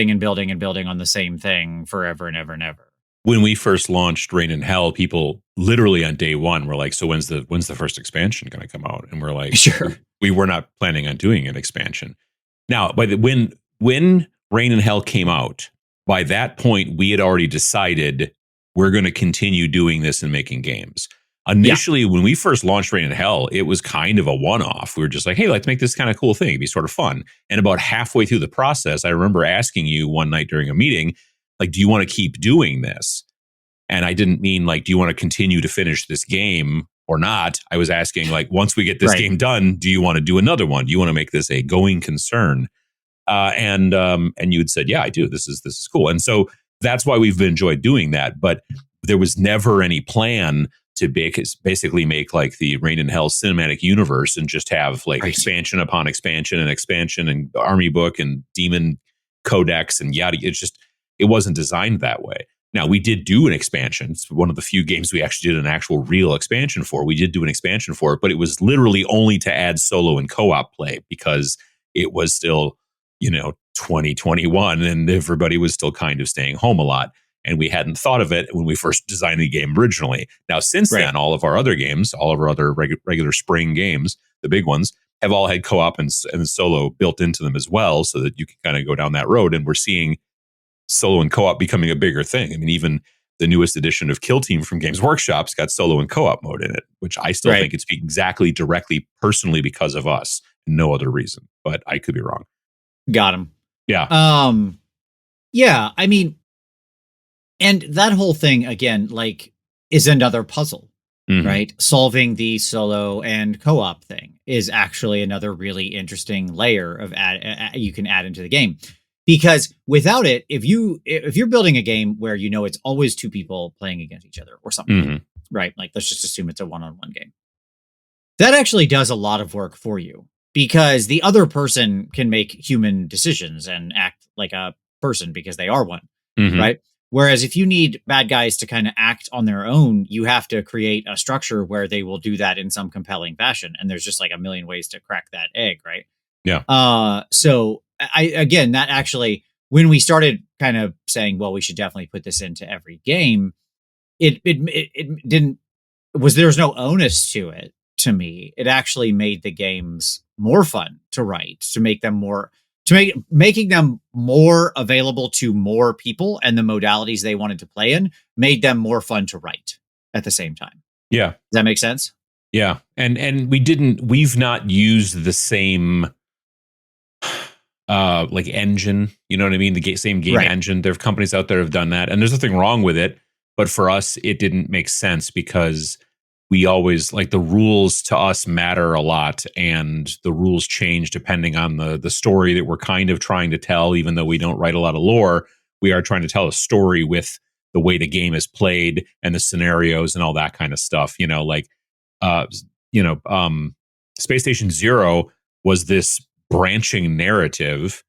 and building and building on the same thing forever and ever and ever. When we first launched Reign in Hell, people literally on day one were like, so when's the first expansion going to come out? And we're like, sure. We were not planning on doing an expansion. Now, when Reign in Hell came out, by that point, we had already decided we're going to continue doing this and making games. Initially, when we first launched Reign in Hell, it was kind of a one-off. We were just like, hey, let's make this kind of cool thing. It'd be sort of fun. And about halfway through the process, I remember asking you one night during a meeting, like, do you want to keep doing this? And I didn't mean like, do you want to continue to finish this game or not? I was asking, like, once we get this game done, do you want to do another one? Do you want to make this a going concern? And you had said, yeah, I do. This is cool. And so that's why we've enjoyed doing that. But there was never any plan to basically make like the Reign in Hell cinematic universe and just have like expansion upon expansion and army book and demon codex and yada. It wasn't designed that way. Now, we did do an expansion. It's one of the few games we actually did an actual real expansion for. We did do an expansion for it, but it was literally only to add solo and co-op play because it was still, 2021 and everybody was still kind of staying home a lot. And we hadn't thought of it when we first designed the game originally. Now, since then, all of our other games, all of our other regular spring games, the big ones, have all had co-op and solo built into them as well, so that you can kind of go down that road. And we're seeing solo and co-op becoming a bigger thing. I mean, even the newest edition of Kill Team from Games Workshop's got solo and co-op mode in it, which I still think it's exactly directly personally because of us, no other reason. But I could be wrong. Got him. Yeah. Yeah. I mean, and that whole thing again, like, is another puzzle, right? Solving the solo and co-op thing is actually another really interesting layer of you can add into the game. Because without it, if you're building a game where it's always two people playing against each other or something, right? Like, let's just assume it's a one-on-one game. That actually does a lot of work for you because the other person can make human decisions and act like a person because they are one, right? Whereas if you need bad guys to kind of act on their own, you have to create a structure where they will do that in some compelling fashion. And there's just like a million ways to crack that egg, right? Yeah. So that actually, when we started kind of saying, well, we should definitely put this into every game, there's no onus to it. To me, it actually made the games more fun to write, to make them making them more available to more people, and the modalities they wanted to play in made them more fun to write at the same time. Yeah. Does that make sense? Yeah. And we've not used the same like engine, you know what I mean? The same game engine. There are companies out there have done that, and there's nothing wrong with it. But for us, it didn't make sense because we always, like, the rules to us matter a lot, and the rules change depending on the story that we're kind of trying to tell. Even though we don't write a lot of lore, we are trying to tell a story with the way the game is played and the scenarios and all that kind of stuff. Space Station Zero was this branching narrative,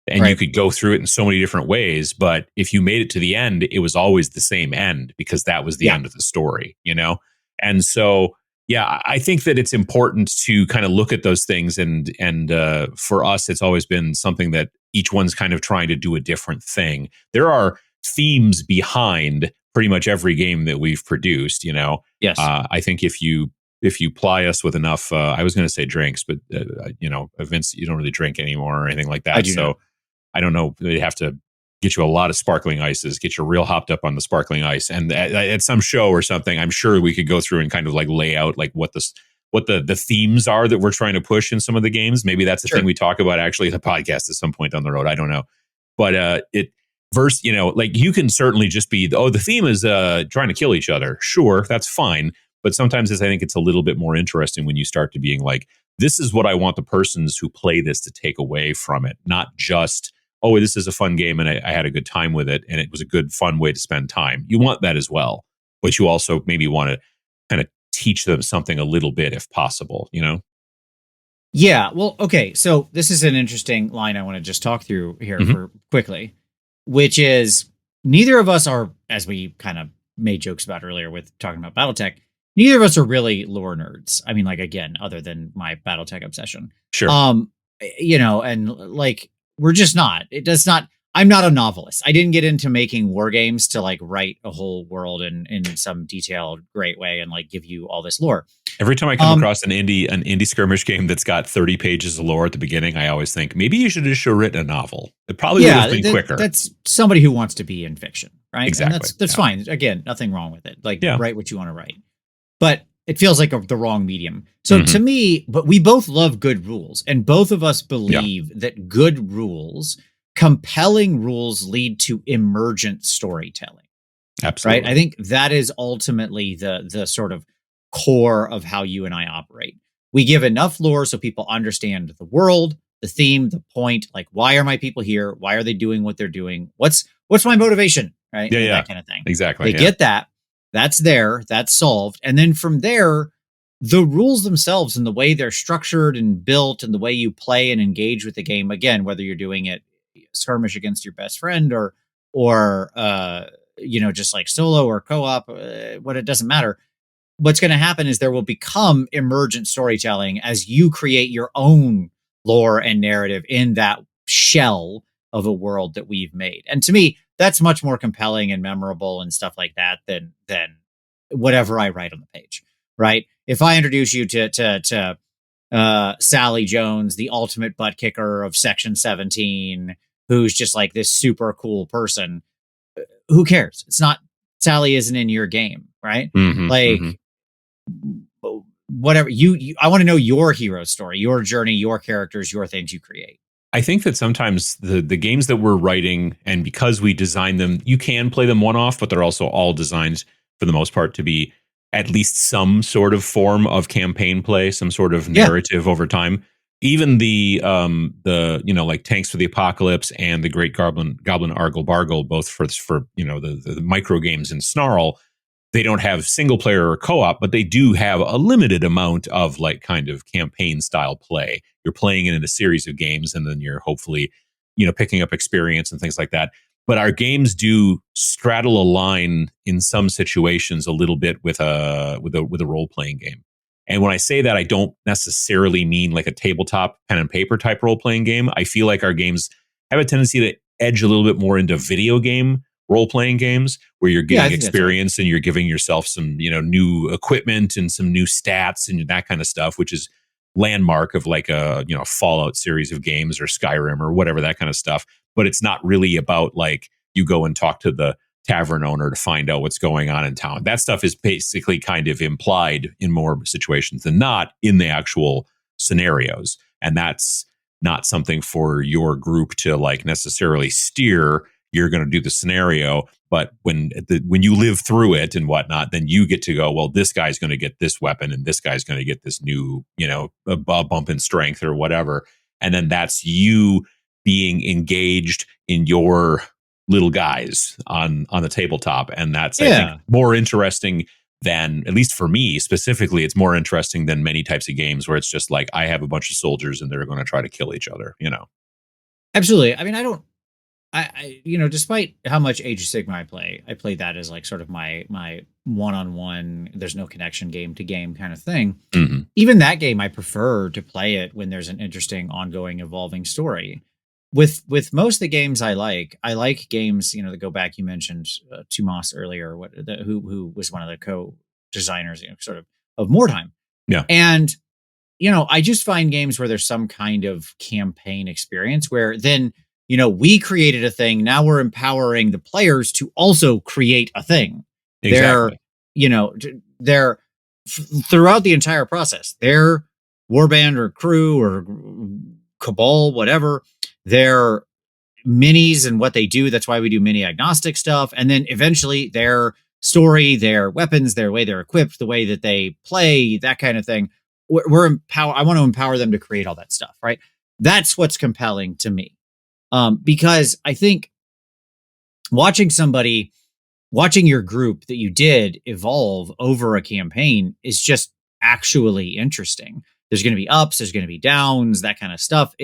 and you could go through it in so many different ways. But if you made it to the end, it was always the same end because that was the end of the story, And so, yeah, I think that it's important to kind of look at those things. And for us, it's always been something that each one's kind of trying to do a different thing. There are themes behind pretty much every game that we've produced, Yes. I think if you ply us with enough, I was going to say drinks, but Vince, you don't really drink anymore or anything like that. I don't know. They have to get you a lot of sparkling ices, get you real hopped up on the sparkling ice. And at some show or something, I'm sure we could go through and kind of like lay out like what what the themes are that we're trying to push in some of the games. Maybe that's the Sure. thing we talk about actually in the podcast at some point down the road. I don't know. But it verse, like you can certainly just be, the theme is trying to kill each other. Sure, that's fine. But sometimes I think it's a little bit more interesting when you start to being like, this is what I want the persons who play this to take away from it, not just, oh, this is a fun game and I had a good time with it and it was a good, fun way to spend time. You want that as well. But you also maybe want to kind of teach them something a little bit if possible, Yeah. Well, okay. So this is an interesting line I want to just talk through here Mm-hmm. for quickly, which is neither of us are, as we kind of made jokes about earlier with talking about Battletech, neither of us are really lore nerds. I mean, like, again, other than my Battletech obsession. Sure. And like, we're just not. It does not. I'm not a novelist. I didn't get into making war games to like write a whole world in some detailed, great way and like give you all this lore. Every time I come across an indie skirmish game that's got 30 pages of lore at the beginning, I always think maybe you should have just written a novel. It probably would have been quicker. That's somebody who wants to be in fiction, right? Exactly. And that's fine. Again, nothing wrong with it. Like, Yeah. write what you want to write. But it feels like the wrong medium. So to me, but we both love good rules, and both of us believe that good rules, compelling rules, lead to emergent storytelling. Absolutely. Right? I think that is ultimately the sort of core of how you and I operate. We give enough lore so people understand the world, the theme, the point, like, why are my people here? Why are they doing what they're doing? What's my motivation? Right? Yeah, That kind of thing. Exactly. They get that. That's there. That's solved. And then from there, the rules themselves and the way they're structured and built and the way you play and engage with the game, again, whether you're doing it skirmish against your best friend or just like solo or co-op, what, it doesn't matter. What's going to happen is there will become emergent storytelling as you create your own lore and narrative in that shell of a world that we've made. And to me, that's much more compelling and memorable and stuff like that than whatever I write on the page, right? If I introduce you to Sally Jones, the ultimate butt kicker of Section 17, who's just like this super cool person, who cares? It's not, Sally isn't in your game, right? Whatever I want to know your hero story, your journey, your characters, your things you create. I think that sometimes the games that we're writing, and because we design them, you can play them one-off, but they're also all designed for the most part to be at least some sort of form of campaign play, some sort of narrative over time. Even the like Tanks for the Apocalypse and the Great Goblin Argle Bargle, both for the micro games in Snarl, they don't have single player or co-op, but they do have a limited amount of like kind of campaign style play. You're playing it in a series of games, and then you're hopefully, picking up experience and things like that. But our games do straddle a line in some situations a little bit with a role playing game. And when I say that, I don't necessarily mean like a tabletop pen and paper type role playing game. I feel like our games have a tendency to edge a little bit more into video game role playing games where you're getting experience and you're giving yourself some, new equipment and some new stats and that kind of stuff, which is landmark of like a, Fallout series of games or Skyrim or whatever, that kind of stuff. But it's not really about like you go and talk to the tavern owner to find out what's going on in town. That stuff is basically kind of implied in more situations than not in the actual scenarios. And that's not something for your group to like necessarily steer. You're going to do the scenario, but when you live through it and whatnot, then you get to go, well, this guy's going to get this weapon and this guy's going to get this new, a bump in strength or whatever. And then that's you being engaged in your little guys on the tabletop. And that's, I think, more interesting than, at least for me specifically, it's more interesting than many types of games where it's just like, I have a bunch of soldiers and they're going to try to kill each other, Absolutely. I mean, I despite how much Age of Sigmar I play that as like sort of my one-on-one, there's no connection game to game kind of thing. Mm-hmm. Even that game, I prefer to play it when there's an interesting, ongoing, evolving story. With most of the games I like games, that go back. You mentioned Tomas earlier, who was one of the co-designers, sort of Mordheim. Yeah. And, I just find games where there's some kind of campaign experience where then, we created a thing. Now we're empowering the players to also create a thing. Exactly. They're throughout the entire process. Their warband or crew or cabal, whatever, their minis and what they do. That's why we do mini agnostic stuff. And then eventually their story, their weapons, their way they're equipped, the way that they play, that kind of thing. I want to empower them to create all that stuff, right? That's what's compelling to me. Because I think watching your group that you did evolve over a campaign is just actually interesting. There's going to be ups, there's going to be downs, that kind of stuff.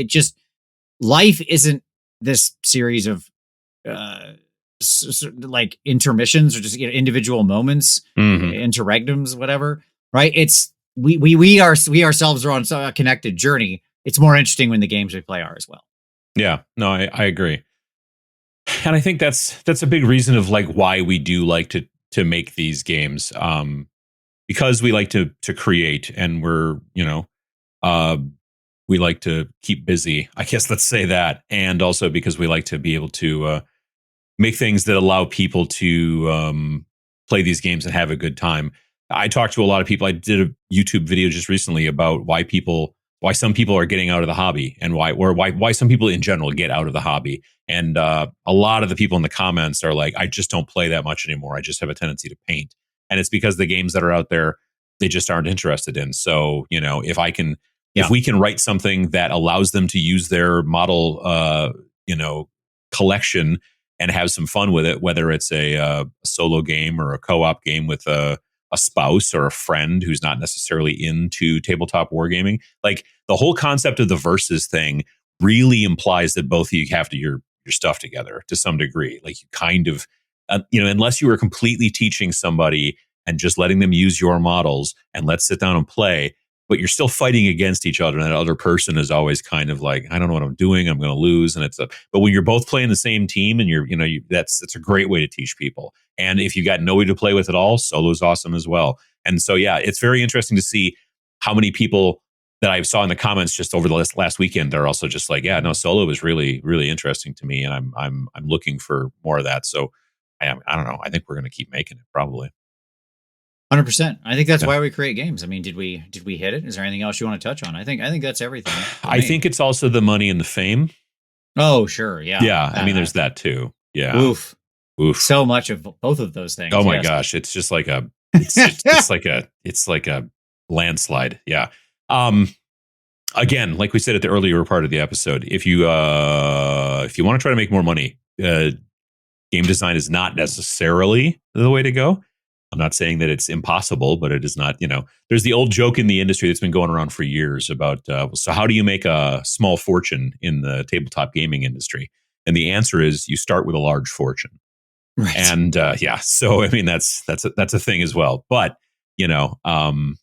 Life isn't this series of like intermissions or just individual moments, interregnums, whatever. Right? It's we ourselves are on a connected journey. It's more interesting when the games we play are as well. Yeah, no, I agree, and I think that's a big reason of like why we do like to make these games, because we like to create, and we're we like to keep busy. I guess let's say that, and also because we like to be able to make things that allow people to play these games and have a good time. I talked to a lot of people. I did a YouTube video just recently about why some people are getting out of the hobby, and why some people in general get out of the hobby. And a lot of the people in the comments are like, I just don't play that much anymore. I just have a tendency to paint. And it's because the games that are out there, they just aren't interested in. So, if we can write something that allows them to use their model, collection and have some fun with it, whether it's a solo game or a co-op game with a spouse or a friend who's not necessarily into tabletop wargaming. Like the whole concept of the versus thing really implies that both of you have to your stuff together to some degree. Like you kind of, unless you were completely teaching somebody and just letting them use your models and let's sit down and play, but you're still fighting against each other. And that other person is always kind of like, I don't know what I'm doing. I'm going to lose. And but when you're both playing the same team and that's a great way to teach people. And if you got nobody to play with at all, solo's awesome as well. And so, yeah, it's very interesting to see how many people that I saw in the comments just over the last weekend, they're also just like, yeah, no, solo is really, really interesting to me. And I'm looking for more of that. So I don't know. I think we're going to keep making it probably. 100%. I think that's why we create games. I mean, did we hit it? Is there anything else you want to touch on? I think that's everything. I think it's also the money and the fame. Oh, sure. Yeah. Yeah. I mean, there's that too. Yeah. Oof. So much of both of those things. Oh my gosh. It's just like it's like a landslide. Yeah. Again, like we said at the earlier part of the episode, if you want to try to make more money, game design is not necessarily the way to go. I'm not saying that it's impossible, but it is not, there's the old joke in the industry that's been going around for years about, so how do you make a small fortune in the tabletop gaming industry? And the answer is you start with a large fortune. Right. And so, I mean, that's a thing as well. But, I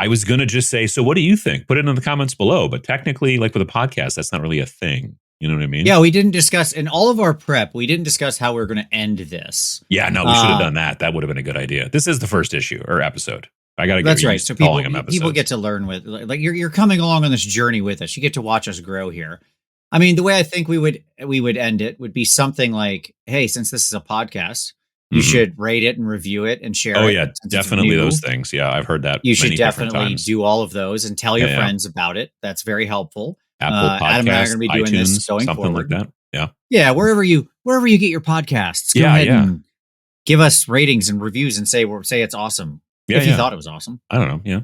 was going to just say, so what do you think? Put it in the comments below. But technically, like with a podcast, that's not really a thing. You know what I mean? Yeah, we didn't discuss in all of our prep. We didn't discuss how we're going to end this. Yeah, no, we should have done that. That would have been a good idea. This is the first issue or episode. I got to get that's right. So people get to learn with like you're coming along on this journey with us. You get to watch us grow here. I mean, the way I think we would end it would be something like, hey, since this is a podcast, you should rate it and review it and share it. Oh yeah, definitely those things. Yeah, I've heard that. You should definitely do all of those and tell your friends about it. That's very helpful. Apple Podcasts, Adam and I are going to be doing iTunes, this going something forward. like that. Yeah, wherever you get your podcasts, go ahead and give us ratings and reviews and say it's awesome. Yeah, if you thought it was awesome. I don't know. Yeah,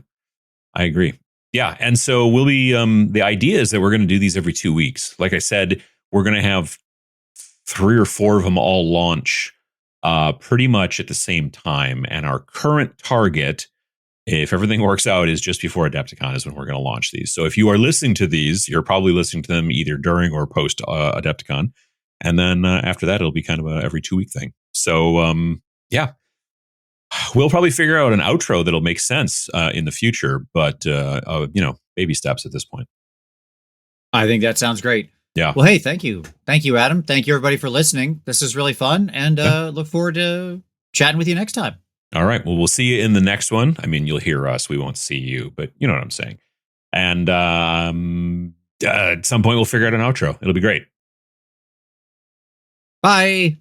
I agree. Yeah, and so we'll be. The idea is that we're going to do these every 2 weeks. Like I said, we're going to have 3 or 4 of them all launch pretty much at the same time. And our current target, if everything works out, is just before Adepticon is when we're going to launch these. So if you are listening to these, you're probably listening to them either during or post Adepticon. And then after that, it'll be kind of a every 2 week thing. So we'll probably figure out an outro that'll make sense in the future. But, baby steps at this point. I think that sounds great. Yeah. Well, hey, thank you. Thank you, Adam. Thank you, everybody, for listening. This is really fun. And look forward to chatting with you next time. All right. Well, we'll see you in the next one. I mean, you'll hear us. We won't see you, but you know what I'm saying. And at some point, we'll figure out an outro. It'll be great. Bye.